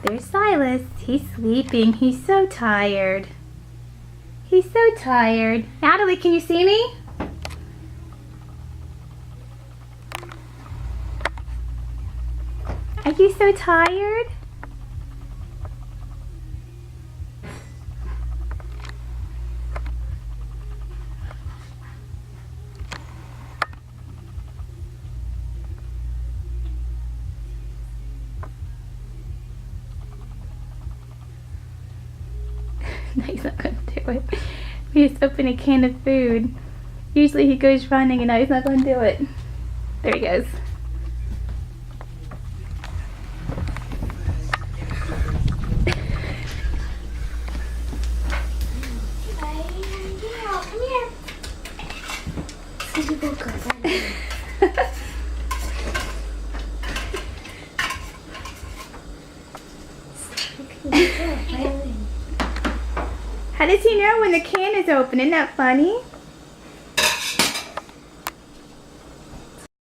There's Silas. He's sleeping. He's so tired. He's so tired. Natalie, can you see me? Are you so tired? No, he's not going to do it. We just opened a can of food. Usually he goes running and now he's not going to do it. There he goes. How does he know when the can is open? Isn't that funny?